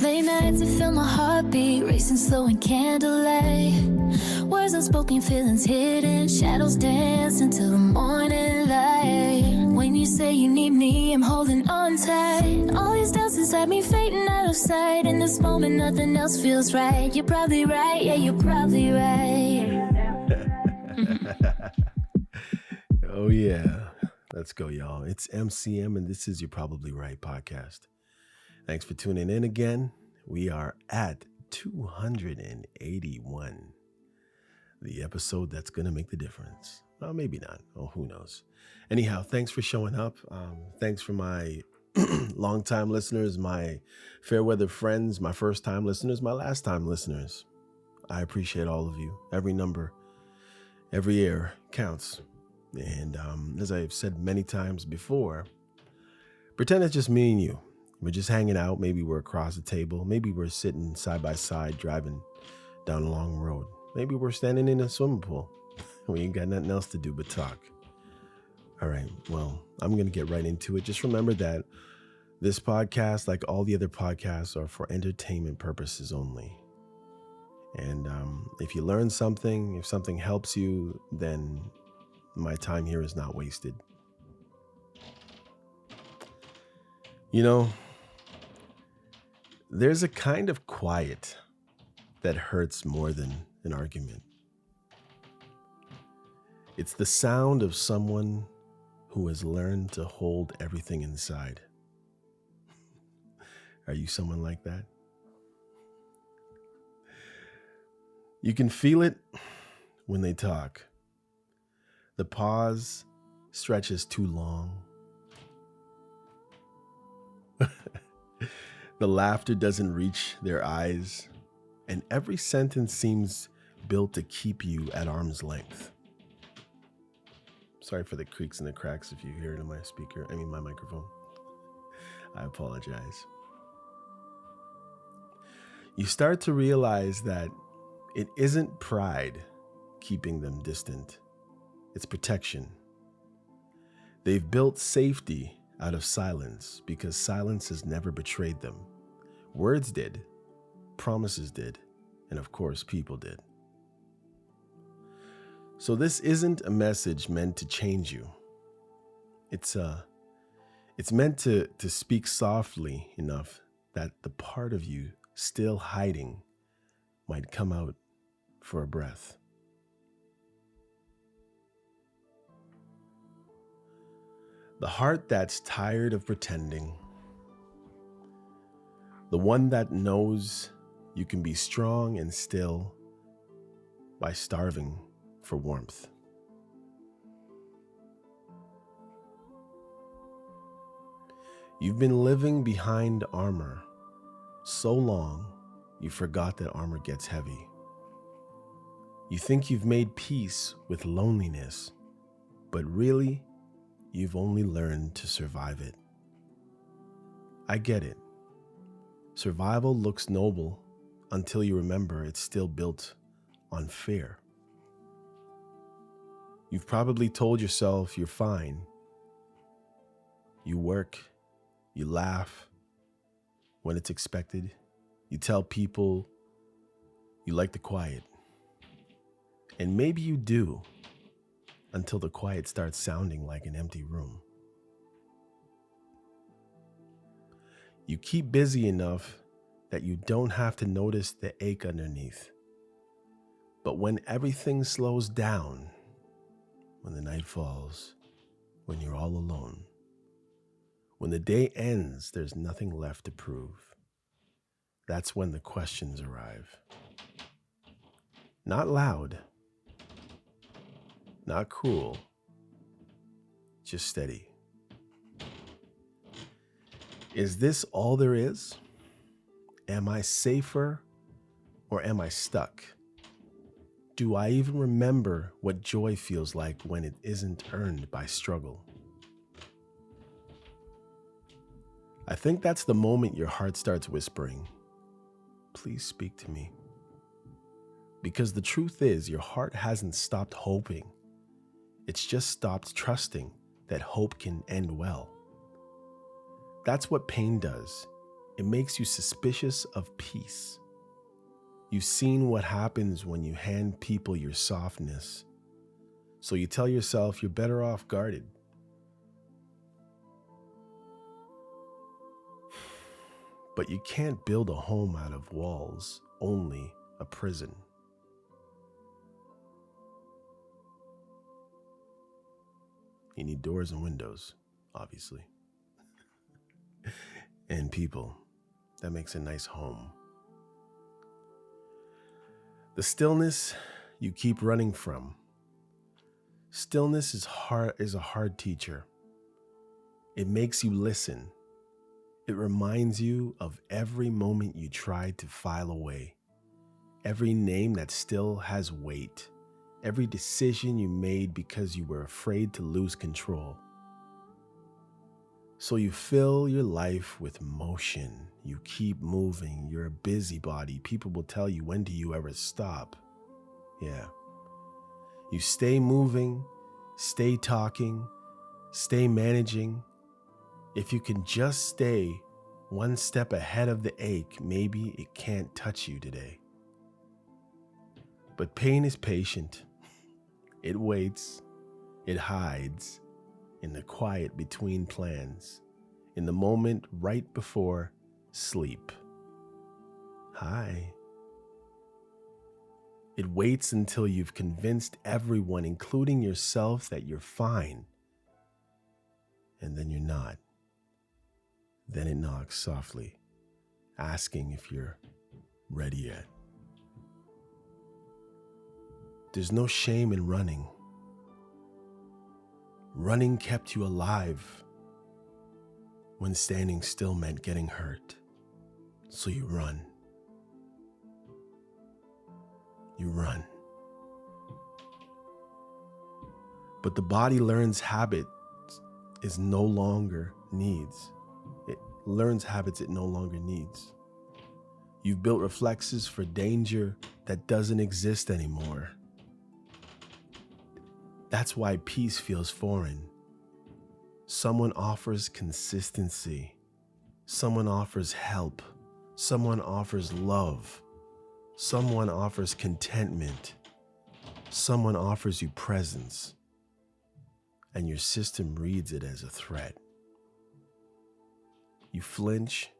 Late nights, I feel my heartbeat racing slow in candlelight. Words unspoken, feelings hidden, shadows dance until the morning light. When you say you need me, I'm holding on tight. All these doubts inside me fading out of sight. In this moment, nothing else feels right. You're probably right, yeah, you're probably right. Oh, yeah. Let's go, y'all. It's MCM, and this is You're Probably Right podcast. Thanks for tuning in again. We are at 281, the episode that's going to make the difference. Well, maybe not. Oh, who knows? Anyhow, thanks for showing up. Thanks for my longtime listeners, my fair weather friends, my first time listeners, my last time listeners. I appreciate all of you. Every number, every year counts. And as I've said many times before, pretend it's just me and you. We're just hanging out. Maybe we're across the table. Maybe we're sitting side by side driving down a long road. Maybe we're standing in a swimming pool. We ain't got nothing else to do but talk. All right, well, I'm going to get right into it. Just remember that this podcast, like all the other podcasts, are for entertainment purposes only. And if you learn something, if something helps you, then my time here is not wasted. You know, there's a kind of quiet that hurts more than an argument. It's the sound of someone who has learned to hold everything inside. Are you someone like that? You can feel it when they talk. The pause stretches too long. The laughter doesn't reach their eyes, and every sentence seems built to keep you at arm's length. Sorry for the creaks and the cracks if you hear it in my my microphone. I apologize. You start to realize that it isn't pride keeping them distant. It's protection. They've built safety out of silence because silence has never betrayed them. Words did, promises did, and of course, people did. So this isn't a message meant to change you. It's meant to speak softly enough that the part of you still hiding might come out for a breath. The heart that's tired of pretending. The one that knows you can be strong and still by starving for warmth. You've been living behind armor so long you forgot that armor gets heavy. You think you've made peace with loneliness, but really, you've only learned to survive it. I get it. Survival looks noble until you remember it's still built on fear. You've probably told yourself you're fine. You work, you laugh when it's expected. You tell people you like the quiet. And maybe you do, until the quiet starts sounding like an empty room. You keep busy enough that you don't have to notice the ache underneath. But when everything slows down, when the night falls, when you're all alone, when the day ends, there's nothing left to prove. That's when the questions arrive. Not loud, not cruel, just steady. Is this all there is? Am I safer or am I stuck? Do I even remember what joy feels like when it isn't earned by struggle? I think that's the moment your heart starts whispering, "Please speak to me." Because the truth is, your heart hasn't stopped hoping. It's just stopped trusting that hope can end well. That's what pain does. It makes you suspicious of peace. You've seen what happens when you hand people your softness. So you tell yourself you're better off guarded. But you can't build a home out of walls, only a prison. You need doors and windows, obviously. And people. That makes a nice home. The stillness you keep running from. Stillness is a hard teacher. It makes you listen. It reminds you of every moment you tried to file away, every name that still has weight, every decision you made because you were afraid to lose control. So you fill your life with motion. You keep moving. You're a busybody. People will tell you, when do you ever stop? Yeah. You stay moving, stay talking, stay managing. If you can just stay one step ahead of the ache, maybe it can't touch you today. But pain is patient. It waits. It hides in the quiet between plans, in the moment right before sleep. Hi. It waits until you've convinced everyone, including yourself, that you're fine. And then you're not. Then it knocks softly, asking if you're ready yet. There's no shame in running. Running kept you alive when standing still meant getting hurt. So you run. You run. But the body learns habits it no longer needs. It learns habits it no longer needs. You've built reflexes for danger that doesn't exist anymore. That's why peace feels foreign. Someone offers consistency. Someone offers help. Someone offers love. Someone offers contentment. Someone offers you presence. And your system reads it as a threat. You flinch.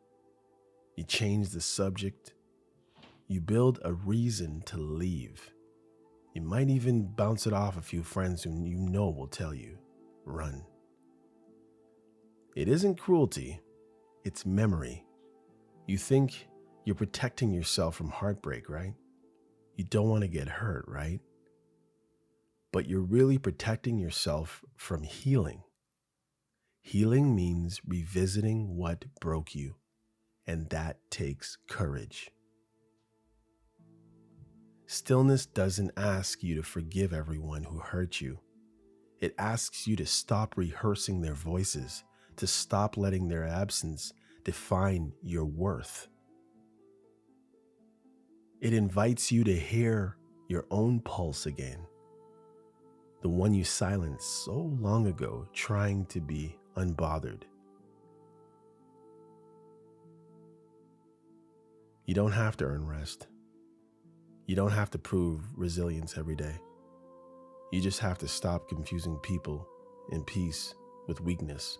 You change the subject. You build a reason to leave. You might even bounce it off a few friends who you know will tell you, run. It isn't cruelty, it's memory. You think you're protecting yourself from heartbreak, right? You don't want to get hurt, right? But you're really protecting yourself from healing. Healing means revisiting what broke you, and that takes courage. Stillness doesn't ask you to forgive everyone who hurt you. It asks you to stop rehearsing their voices, to stop letting their absence define your worth. It invites you to hear your own pulse again, the one you silenced so long ago, trying to be unbothered. You don't have to earn rest. You don't have to prove resilience every day. You just have to stop confusing people and peace with weakness.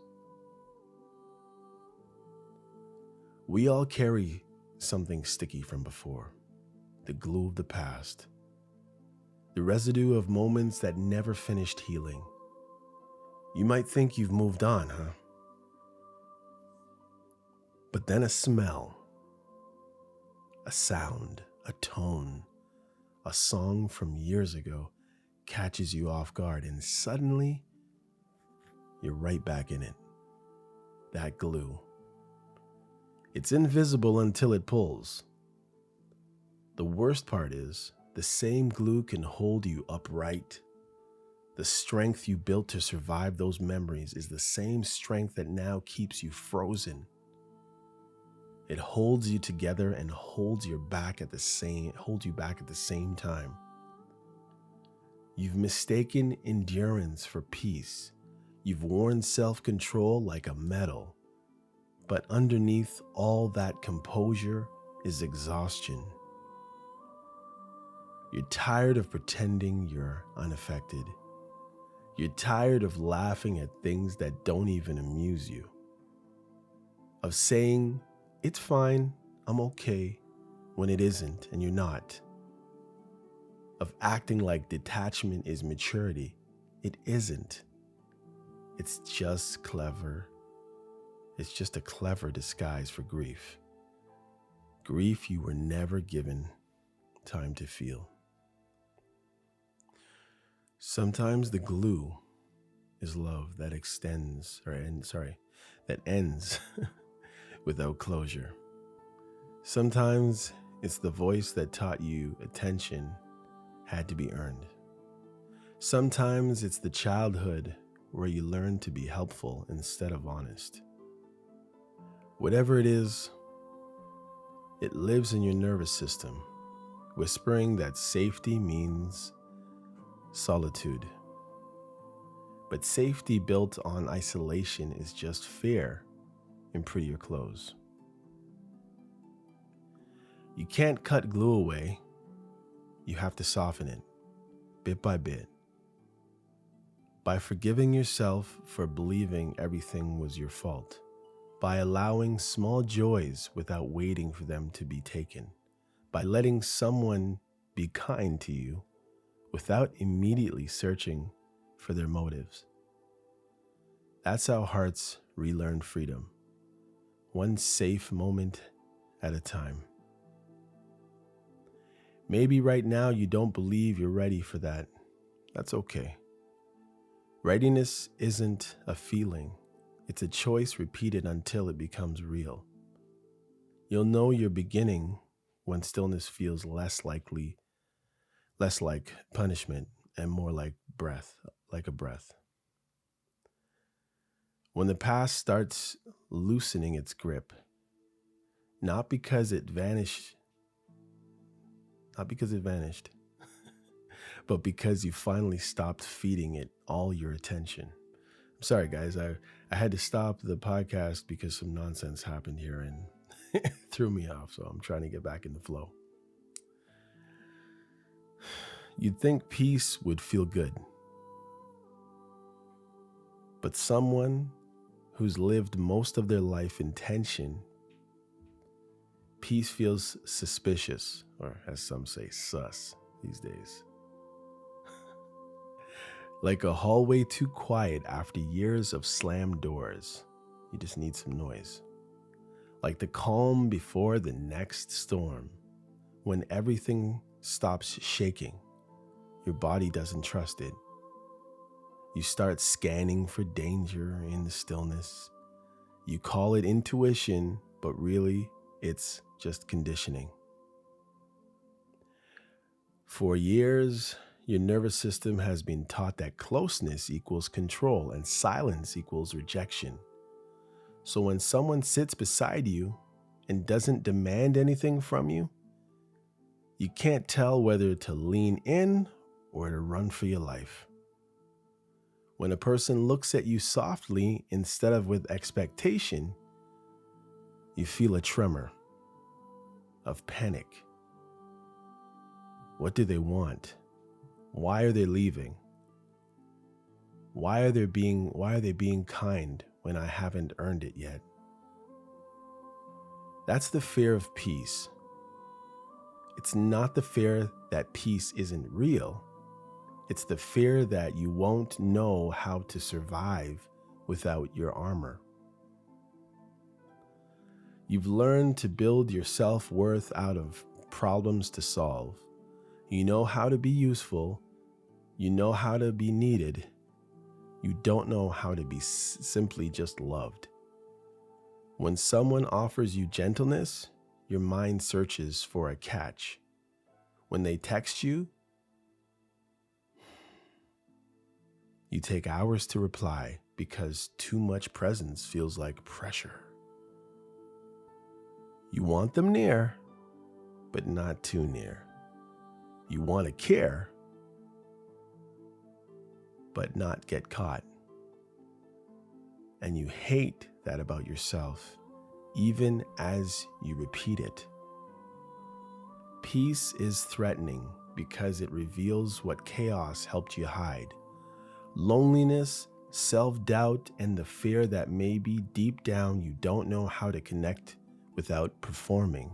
We all carry something sticky from before, the glue of the past, the residue of moments that never finished healing. You might think you've moved on, huh? But then a smell, a sound, a tone, a song from years ago catches you off guard, and suddenly you're right back in it. That glue. It's invisible until it pulls. The worst part is, the same glue can hold you upright. The strength you built to survive those memories is the same strength that now keeps you frozen. It holds you together and holds you back at the same time. You've mistaken endurance for peace. You've worn self-control like a medal. But underneath all that composure is exhaustion. You're tired of pretending you're unaffected. You're tired of laughing at things that don't even amuse you. Of saying, it's fine, I'm okay, when it isn't and you're not. Of acting like detachment is maturity. It isn't. It's just clever. It's just a clever disguise for grief. Grief you were never given time to feel. Sometimes the glue is love that that ends without closure. Sometimes it's the voice that taught you attention had to be earned. Sometimes it's the childhood where you learn to be helpful instead of honest. Whatever it is, it lives in your nervous system, whispering that safety means solitude. But safety built on isolation is just fear in prettier clothes. You can't cut glue away. You have to soften it, bit by bit. By forgiving yourself for believing everything was your fault. By allowing small joys without waiting for them to be taken. By letting someone be kind to you without immediately searching for their motives. That's how hearts relearn freedom, one safe moment at a time. Maybe right now you don't believe you're ready for that. That's okay. Readiness isn't a feeling. It's a choice repeated until it becomes real. You'll know you're beginning when stillness feels less like punishment and more like a breath. When the past starts loosening its grip, not because it vanished, but because you finally stopped feeding it all your attention. I'm sorry, guys. I had to stop the podcast because some nonsense happened here and it threw me off. So I'm trying to get back in the flow. You'd think peace would feel good. But someone who's lived most of their life in tension, peace feels suspicious, or as some say, sus these days. Like a hallway too quiet after years of slammed doors. You just need some noise. Like the calm before the next storm. When everything stops shaking, your body doesn't trust it. You start scanning for danger in the stillness. You call it intuition, but really it's just conditioning. For years, your nervous system has been taught that closeness equals control and silence equals rejection. So when someone sits beside you and doesn't demand anything from you, you can't tell whether to lean in or to run for your life. When a person looks at you softly instead of with expectation, you feel a tremor of panic. What do they want? Why are they leaving? Why are they being kind when I haven't earned it yet? That's the fear of peace. It's not the fear that peace isn't real. It's the fear that you won't know how to survive without your armor. You've learned to build your self-worth out of problems to solve. You know how to be useful. You know how to be needed. You don't know how to be simply just loved. When someone offers you gentleness, your mind searches for a catch. When they text you, you take hours to reply because too much presence feels like pressure. You want them near, but not too near. You want to care, but not get caught. And you hate that about yourself. even as you repeat it. Peace is threatening because it reveals what chaos helped you hide. Loneliness, self-doubt, and the fear that maybe deep down you don't know how to connect without performing.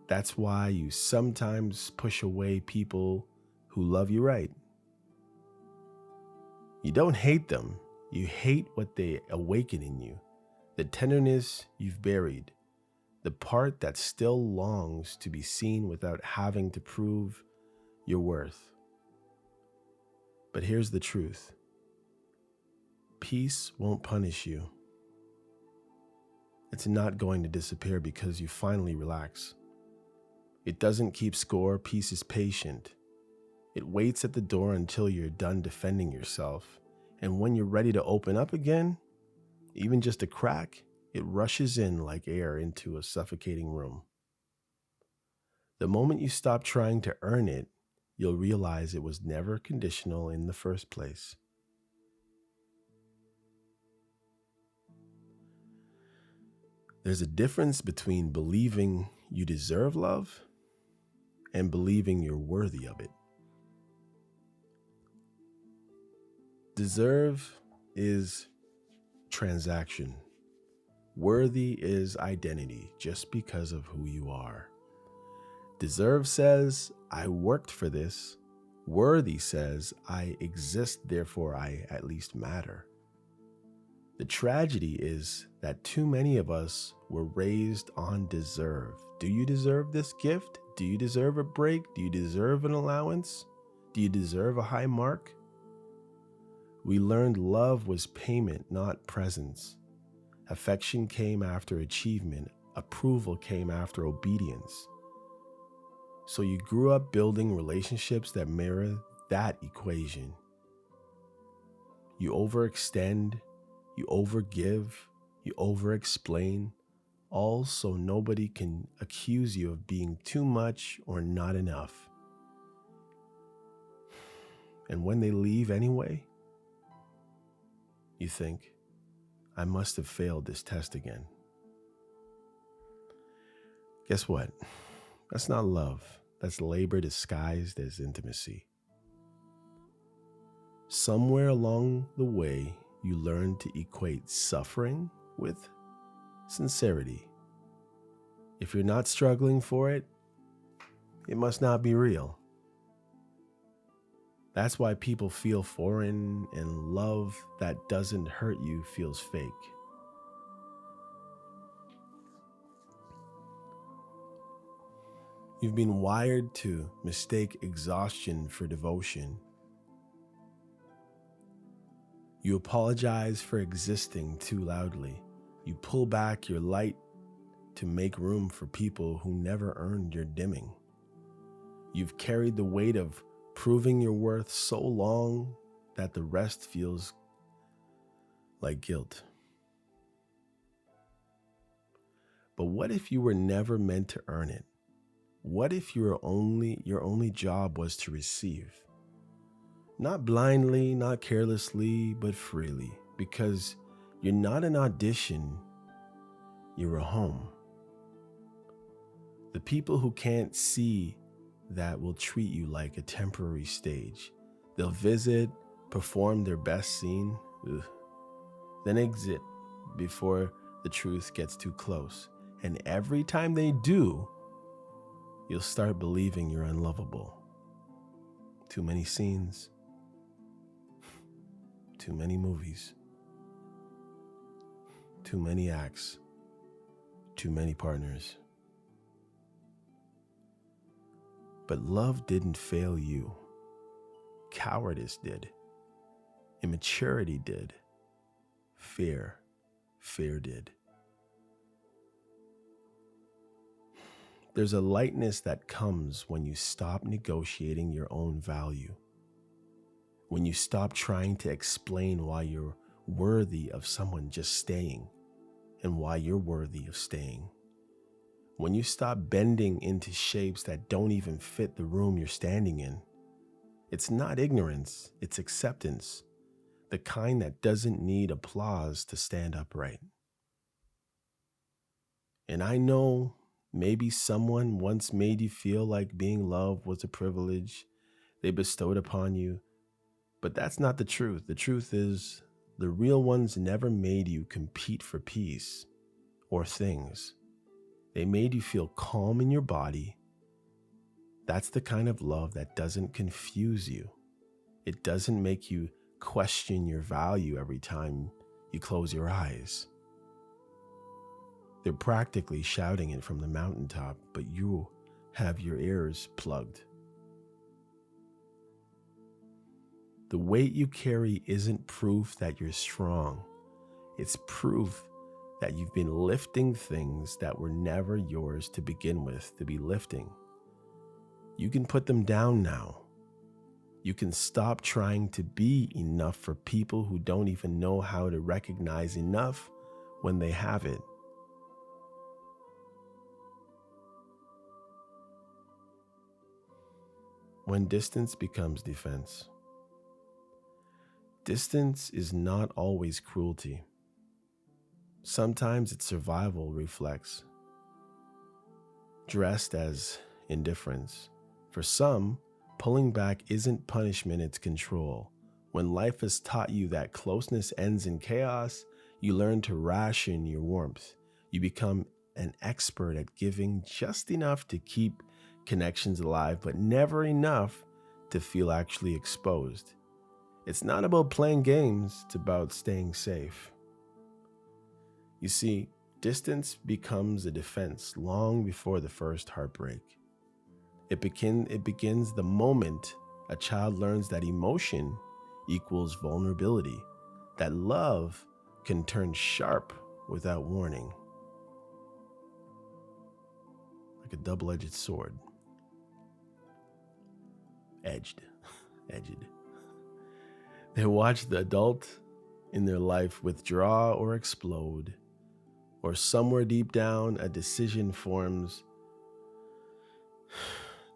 That's why you sometimes push away people who love you right. You don't hate them. You hate what they awaken in you, the tenderness you've buried, the part that still longs to be seen without having to prove your worth. But here's the truth. Peace won't punish you. It's not going to disappear because you finally relax. It doesn't keep score. Peace is patient. It waits at the door until you're done defending yourself. And when you're ready to open up again, even just a crack, it rushes in like air into a suffocating room. The moment you stop trying to earn it, you'll realize it was never conditional in the first place. There's a difference between believing you deserve love and believing you're worthy of it. Deserve is transaction. Worthy is identity, just because of who you are. Deserve says, I worked for this. Worthy says, I exist, therefore I at least matter. The tragedy is that too many of us were raised on deserve. Do you deserve this gift? Do you deserve a break? Do you deserve an allowance? Do you deserve a high mark? We learned love was payment, not presence. Affection came after achievement. Approval came after obedience. So you grew up building relationships that mirror that equation. You overextend, you overgive, you overexplain, all so nobody can accuse you of being too much or not enough. And when they leave anyway, you think, I must have failed this test again. Guess what? That's not love. That's labor disguised as intimacy. Somewhere along the way, you learn to equate suffering with sincerity. If you're not struggling for it, it must not be real. That's why people feel foreign and love that doesn't hurt you feels fake. You've been wired to mistake exhaustion for devotion. You apologize for existing too loudly. You pull back your light to make room for people who never earned your dimming. You've carried the weight of proving your worth so long that the rest feels like guilt. But what if you were never meant to earn it? What if your only job was to receive? Not blindly, not carelessly, but freely, because you're not an audition, you're a home. The people who can't see that will treat you like a temporary stage. They'll visit, perform their best scene, then exit before the truth gets too close. And every time they do, you'll start believing you're unlovable. Too many scenes, too many movies, too many acts, too many partners. But love didn't fail you. Cowardice did. Immaturity did. Fear did. There's a lightness that comes when you stop negotiating your own value. When you stop trying to explain why you're worthy of someone just staying and why you're worthy of staying. When you stop bending into shapes that don't even fit the room you're standing in. It's not ignorance, it's acceptance. The kind that doesn't need applause to stand upright. And I know maybe someone once made you feel like being loved was a privilege they bestowed upon you, but that's not the truth. The truth is, the real ones never made you compete for peace or things. They made you feel calm in your body. That's the kind of love that doesn't confuse you. It doesn't make you question your value every time you close your eyes. They're practically shouting it from the mountaintop, but you have your ears plugged. The weight you carry isn't proof that you're strong. It's proof that you've been lifting things that were never yours to begin with to be lifting. You can put them down now. You can stop trying to be enough for people who don't even know how to recognize enough when they have it. When distance becomes defense. Distance is not always cruelty. Sometimes it's survival reflex, dressed as indifference. For some, pulling back isn't punishment, it's control. When life has taught you that closeness ends in chaos, you learn to ration your warmth. You become an expert at giving just enough to keep connections alive, but never enough to feel actually exposed. It's not about playing games, it's about staying safe. You see, distance becomes a defense long before the first heartbreak. It begins the moment a child learns that emotion equals vulnerability, that love can turn sharp without warning, like a double-edged sword. Edged. They watch the adult in their life withdraw or explode, or somewhere deep down a decision forms.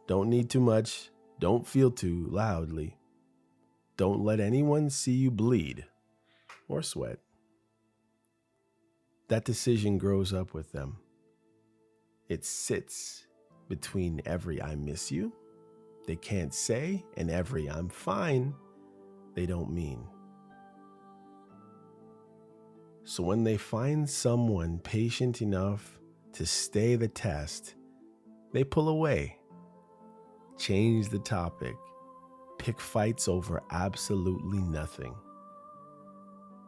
Don't need too much, don't feel too loudly. Don't let anyone see you bleed or sweat. That decision grows up with them. It sits between every "I miss you" they can't say and every "I'm fine" they don't mean. So when they find someone patient enough to stay the test, they pull away, change the topic, pick fights over absolutely nothing.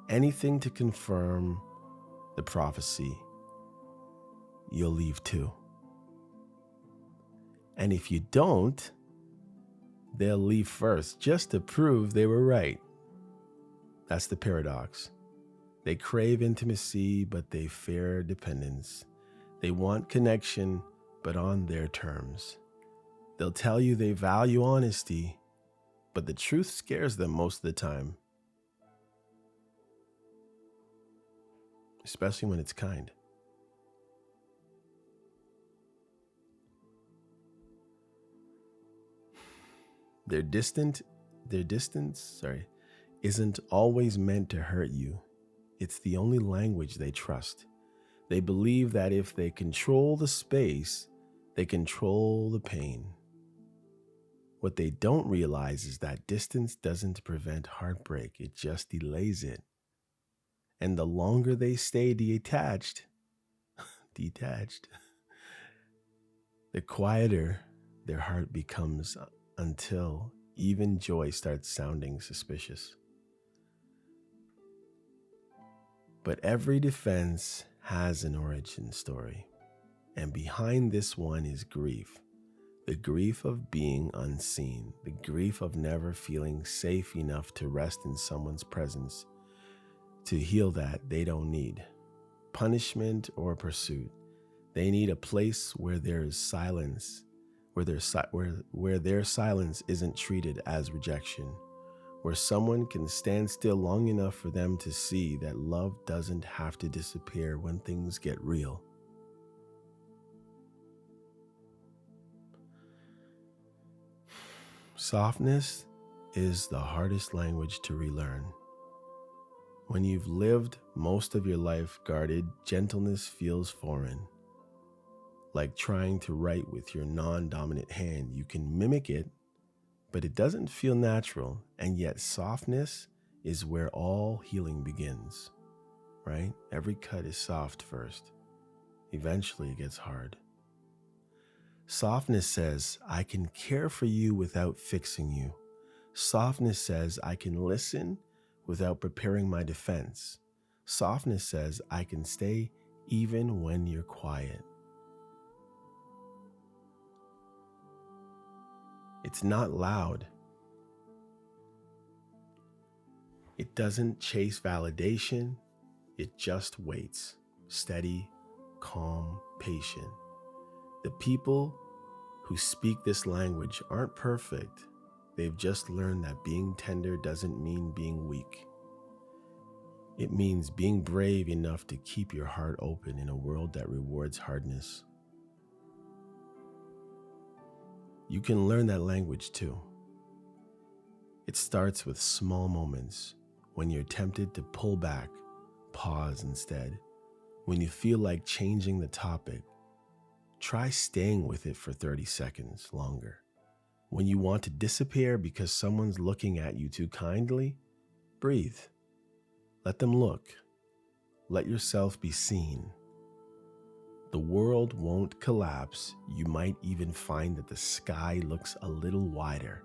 Anything to confirm the prophecy, you'll leave too. And if you don't, they'll leave first just to prove they were right. That's the paradox. They crave intimacy, but they fear dependence. They want connection, but on their terms. They'll tell you they value honesty, but the truth scares them most of the time, especially when it's kind. Their distance isn't always meant to hurt you. It's the only language they trust. They believe that if they control the space, they control the pain. What they don't realize is that distance doesn't prevent heartbreak, it just delays it. And the longer they stay detached, the quieter their heart becomes until even joy starts sounding suspicious. But every defense has an origin story, and behind this one is grief. The grief of being unseen, the grief of never feeling safe enough to rest in someone's presence, to heal that they don't need punishment or pursuit. They need a place where there is silence, where their silence isn't treated as rejection, where someone can stand still long enough for them to see that love doesn't have to disappear when things get real. Softness is the hardest language to relearn. When you've lived most of your life guarded, gentleness feels foreign. like trying to write with your non-dominant hand. You can mimic it, but it doesn't feel natural, and yet softness is where all healing begins, right? Every cut is soft first. Eventually it gets hard. Softness says, I can care for you without fixing you. Softness says, I can listen without preparing my defense. Softness says, I can stay even when you're quiet. It's not loud. It doesn't chase validation. It just waits, steady, calm, patient. The people who speak this language aren't perfect. They've just learned that being tender doesn't mean being weak. It means being brave enough to keep your heart open in a world that rewards hardness. You can learn that language too. It starts with small moments when you're tempted to pull back, pause instead. When you feel like changing the topic, try staying with it for 30 seconds longer. When you want to disappear because someone's looking at you too kindly, breathe. Let them look. Let yourself be seen. The world won't collapse. You might even find that the sky looks a little wider.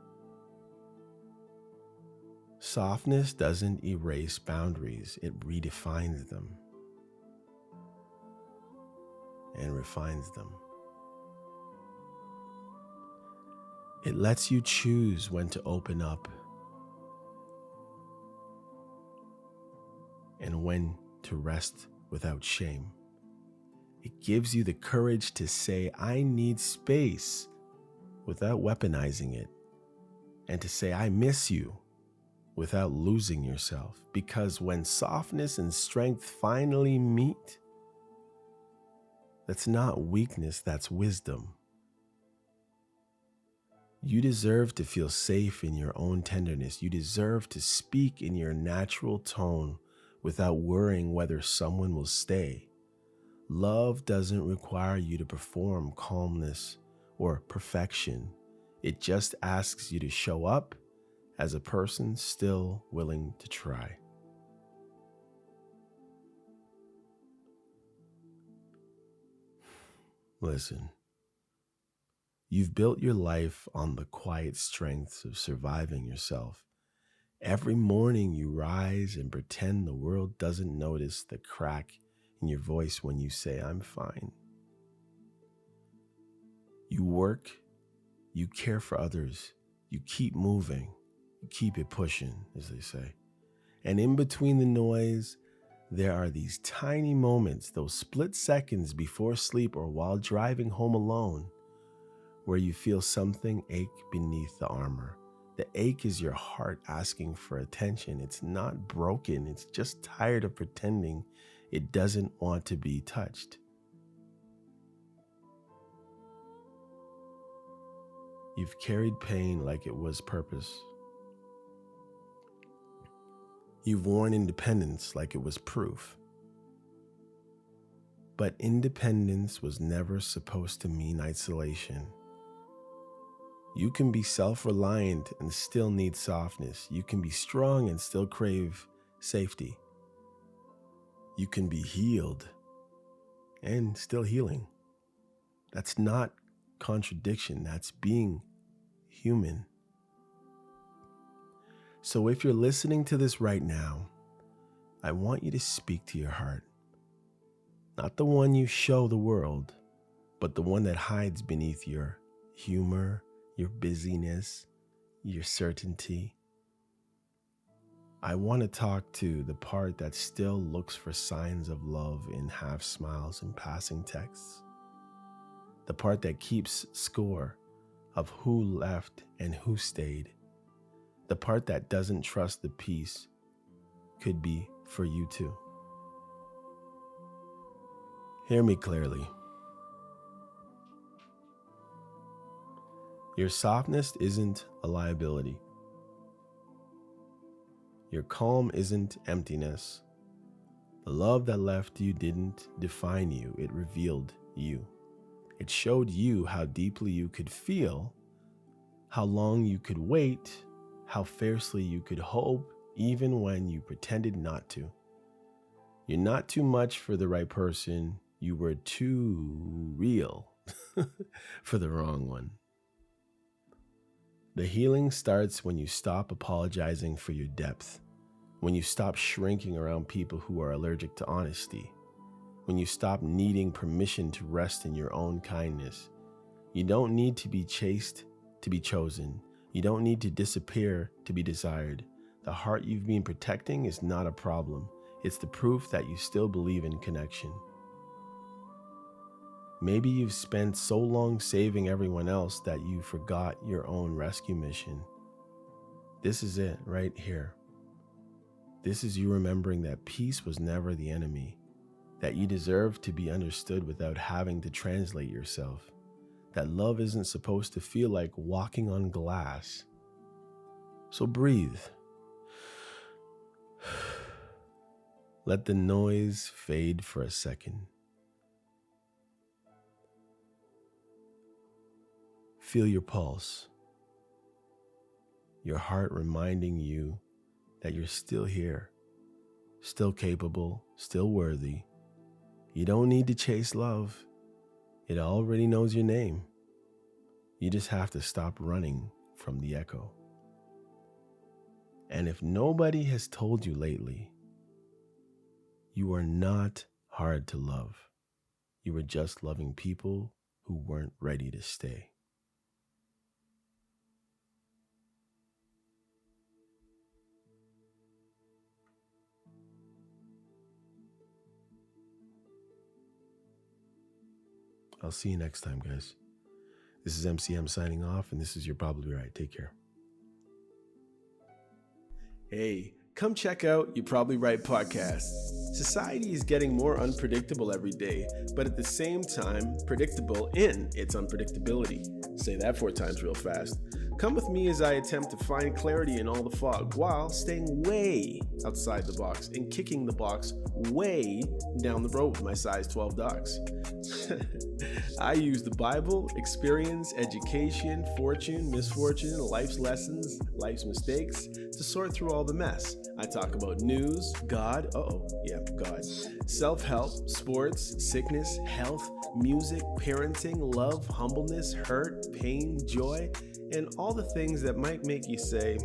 Softness doesn't erase boundaries, it redefines them and refines them. It lets you choose when to open up and when to rest without shame. It gives you the courage to say, I need space, without weaponizing it, and to say, I miss you, without losing yourself. Because when softness and strength finally meet, that's not weakness, that's wisdom. You deserve to feel safe in your own tenderness. You deserve to speak in your natural tone without worrying whether someone will stay. Love doesn't require you to perform calmness or perfection. It just asks you to show up as a person still willing to try. Listen, you've built your life on the quiet strengths of surviving yourself. Every morning you rise and pretend the world doesn't notice the crack in your voice when you say, I'm fine. You work, you care for others, you keep moving, you keep it pushing, as they say. And in between the noise, there are these tiny moments, those split seconds before sleep or while driving home alone, where you feel something ache beneath the armor. The ache is your heart asking for attention. It's not broken. It's just tired of pretending it doesn't want to be touched. You've carried pain like it was purpose. You've worn independence like it was proof. But independence was never supposed to mean isolation. You can be self-reliant and still need softness. You can be strong and still crave safety. You can be healed and still healing. That's not contradiction. That's being human. So if you're listening to this right now, I want you to speak to your heart. Not the one you show the world, but the one that hides beneath your humor, your busyness, your certainty. I want to talk to the part that still looks for signs of love in half smiles and passing texts. The part that keeps score of who left and who stayed. The part that doesn't trust the peace could be for you too. Hear me clearly. Your softness isn't a liability. Your calm isn't emptiness. The love that left you didn't define you, it revealed you. It showed you how deeply you could feel, how long you could wait, how fiercely you could hope, even when you pretended not to. You're not too much for the right person. You were too real for the wrong one. The healing starts when you stop apologizing for your depth, when you stop shrinking around people who are allergic to honesty, when you stop needing permission to rest in your own kindness. You don't need to be chased to be chosen. You don't need to disappear to be desired. The heart you've been protecting is not a problem. It's the proof that you still believe in connection. Maybe you've spent so long saving everyone else that you forgot your own rescue mission. This is it right here. This is you remembering that peace was never the enemy, that you deserve to be understood without having to translate yourself, that love isn't supposed to feel like walking on glass. So breathe. Let the noise fade for a second. Feel your pulse, your heart reminding you that you're still here, still capable, still worthy. You don't need to chase love. It already knows your name. You just have to stop running from the echo. And if nobody has told you lately, you are not hard to love. You were just loving people who weren't ready to stay. I'll see you next time, guys. This is MCM signing off, and this is You're Probably Right. Take care. Hey, come check out You're Probably Right podcast. Society is getting more unpredictable every day, but at the same time, predictable in its unpredictability. Say that 4 times real fast. Come with me as I attempt to find clarity in all the fog while staying way outside the box and kicking the box way down the road with my size 12 dogs. I use the Bible, experience, education, fortune, misfortune, life's lessons, life's mistakes to sort through all the mess. I talk about news, God, God, self-help, sports, sickness, health, music, parenting, love, humbleness, hurt, pain, joy, and all the things that might make you say,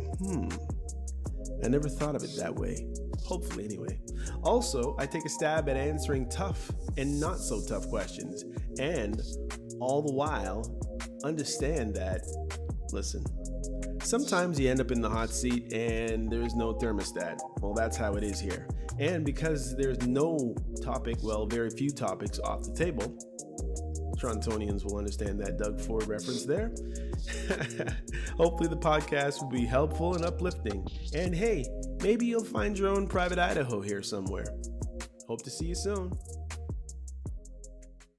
I never thought of it that way. Hopefully, anyway. Also, I take a stab at answering tough and not so tough questions, and all the while, understand that, listen, sometimes you end up in the hot seat and there's no thermostat. Well, that's how it is here. And because there's no topic, very few topics off the table, Torontonians will understand that Doug Ford reference there. Hopefully the podcast will be helpful and uplifting. And hey, maybe you'll find your own private Idaho here somewhere. Hope to see you soon.